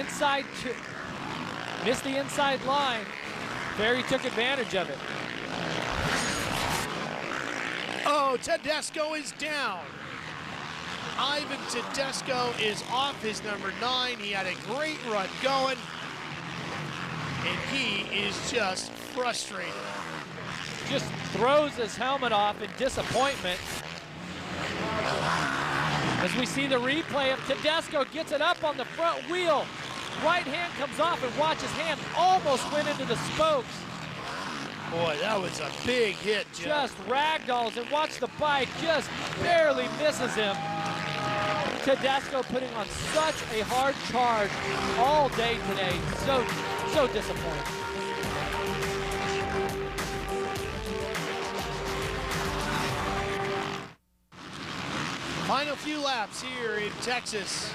inside, missed the inside line. Ferry took advantage of it. Oh, Tedesco is down. Ivan Tedesco is off his number 9. He had a great run going, and he is just frustrated. Just throws his helmet off in disappointment. As we see the replay of Tedesco gets it up on the front wheel. Right hand comes off, and watch his hand almost went into the spokes. Boy, that was a big hit, Jim. Just ragdolls, and watch the bike just barely misses him. Tedesco putting on such a hard charge all day today. So disappointing. Final few laps here in Texas.